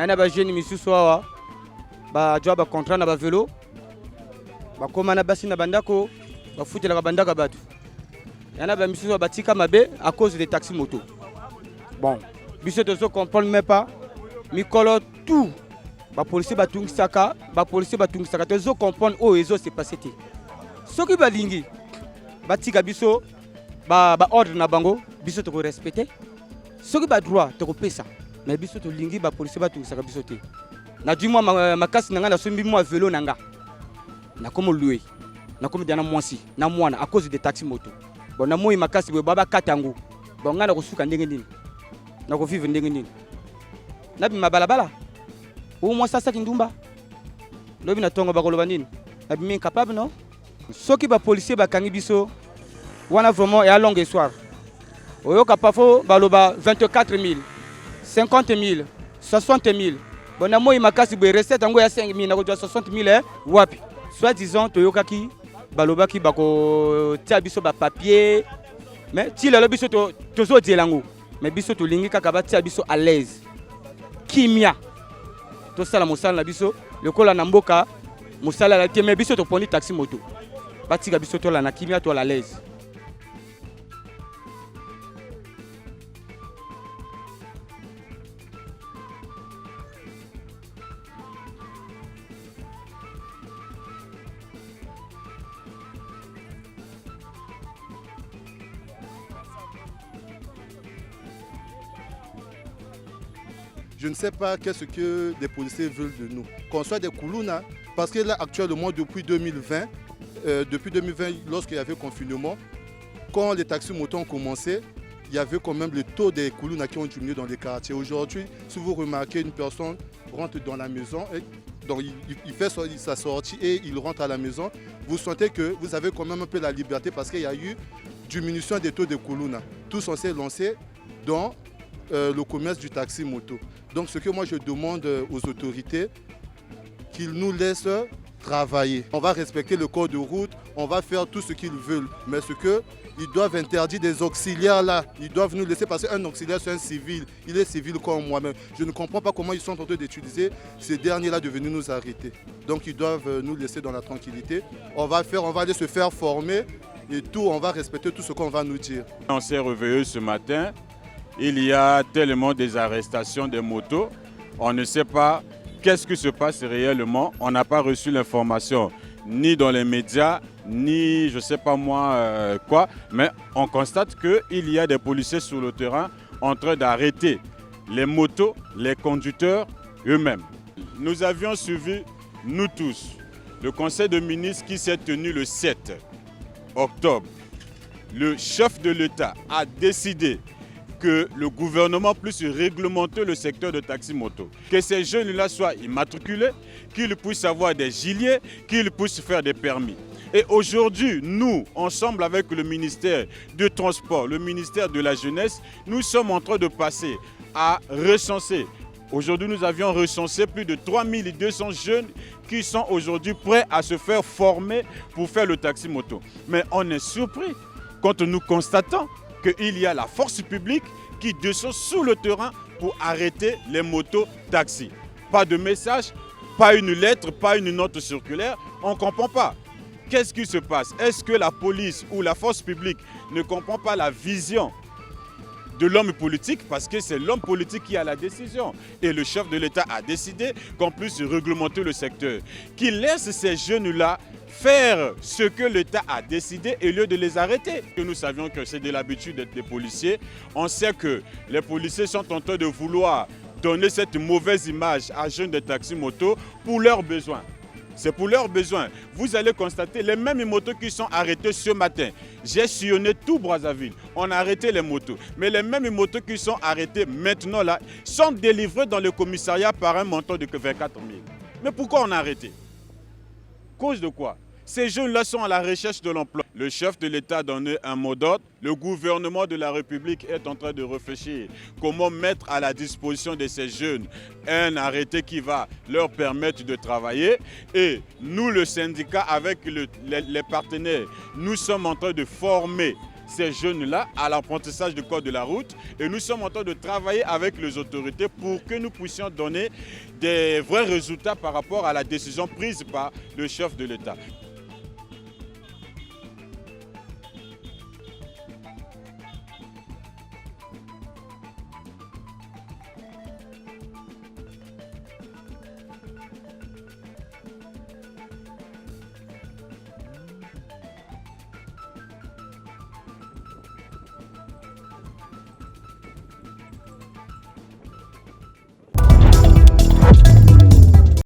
na ba jeune misusu awa ba job ba contrat na ba vélo ba koma na basi na bandako ba futela ka bandaka batu yana ba misusu ba tika mabe à cause des taxis moto. Bon biso to so comprendre même pas mikolo tout ba policier ba tungisaka to zo comprendre o ezo c'est passé té soki ba lingi ba tika biso ba ordre na bango biso to ko respecter soki ba droit to ko pesa mais biso to lingi ba policier ba tungisaka biso té na du moi makasi nanga na sombi moi vélo nanga na comme louer na comme diana mwasi na mwana à cause des taxis moto bon na moi makasi bo baba katango bon ngana ko suka ndenge nini na ko vivre ndenge nini na bi mabalabala ou moi ça kindumba lobi na tongo ba koloba nini na bi incapable non soki ba policier ba kangi biso wana vraiment ya longue histoire oyoka pafo baloba 24 000 50 000 60 000 bon na moi makasi bo recette ngo ya 5 000 na ko 60 000 wapi soit disant toyoka ki baloba ki bako tia biso ba papier mais ti lelo biso to zo dielango mais biso to lingi kaka ba tia biso à l'aise kimia to sala mosala na biso lekola na mboka mosala la te mais biso to poni taxi moto ba tika biso to la na kimia to à l'aise. Je ne sais pas qu'est-ce que des policiers veulent de nous. Qu'on soit des Koulouna, parce que là actuellement depuis 2020, lorsqu'il y avait confinement, quand les taxis motos ont commencé, il y avait quand même le taux des Koulouna qui ont diminué dans les quartiers. Aujourd'hui, si vous remarquez, une personne rentre dans la maison, donc il fait sa sortie et il rentre à la maison, vous sentez que vous avez quand même un peu la liberté parce qu'il y a eu diminution des taux de Koulouna. Tous on s'est lancé dans le commerce du taxi moto. Donc ce que moi je demande aux autorités, qu'ils nous laissent travailler. On va respecter le code de route, on va faire tout ce qu'ils veulent. Mais ce qu'ils doivent interdire des auxiliaires là, ils doivent nous laisser passer. Un auxiliaire c'est un civil, il est civil comme moi-même. Je ne comprends pas comment ils sont en train d'utiliser ces derniers-là de venir nous arrêter. Donc ils doivent nous laisser dans la tranquillité. On va aller se faire former et tout, on va respecter tout ce qu'on va nous dire. On s'est réveillé ce matin. Il y a tellement des arrestations de motos, on ne sait pas qu'est-ce qui se passe réellement. On n'a pas reçu l'information ni dans les médias, ni je ne sais pas moi quoi. Mais on constate qu'il y a des policiers sur le terrain en train d'arrêter les motos, les conducteurs eux-mêmes. Nous avions suivi, nous tous, le conseil de ministres qui s'est tenu le 7 octobre. Le chef de l'État a décidé que le gouvernement puisse réglementer le secteur de taxi-moto. Que ces jeunes-là soient immatriculés, qu'ils puissent avoir des gilets, qu'ils puissent faire des permis. Et aujourd'hui, nous, ensemble avec le ministère du Transport, le ministère de la Jeunesse, nous sommes en train de passer à recenser. Aujourd'hui, nous avions recensé plus de 3200 jeunes qui sont aujourd'hui prêts à se faire former pour faire le taxi-moto. Mais on est surpris quand nous constatons qu'il y a la force publique qui descend sous le terrain pour arrêter les motos taxis. Pas de message, pas une lettre, pas une note circulaire, on ne comprend pas. Qu'est-ce qui se passe? Est-ce que la police ou la force publique ne comprend pas la vision de l'homme politique? Parce que c'est l'homme politique qui a la décision. Et le chef de l'État a décidé qu'on puisse réglementer le secteur. Qu'il laisse ces jeunes-là faire ce que l'État a décidé au lieu de les arrêter. Nous savions que c'est de l'habitude d'être des policiers. On sait que les policiers sont en train de vouloir donner cette mauvaise image à jeunes de taxi-moto pour leurs besoins. C'est pour leurs besoins. Vous allez constater les mêmes motos qui sont arrêtées ce matin. J'ai sillonné tout Brazzaville. On a arrêté les motos. Mais les mêmes motos qui sont arrêtées maintenant là sont délivrées dans le commissariat par un montant de 24 000. Mais pourquoi on a arrêté? Cause de quoi? Ces jeunes-là sont à la recherche de l'emploi. Le chef de l'État a donné un mot d'ordre. Le gouvernement de la République est en train de réfléchir comment mettre à la disposition de ces jeunes un arrêté qui va leur permettre de travailler. Et nous, le syndicat, avec les partenaires, nous sommes en train de former ces jeunes-là à l'apprentissage du code de la route. Et nous sommes en train de travailler avec les autorités pour que nous puissions donner des vrais résultats par rapport à la décision prise par le chef de l'État.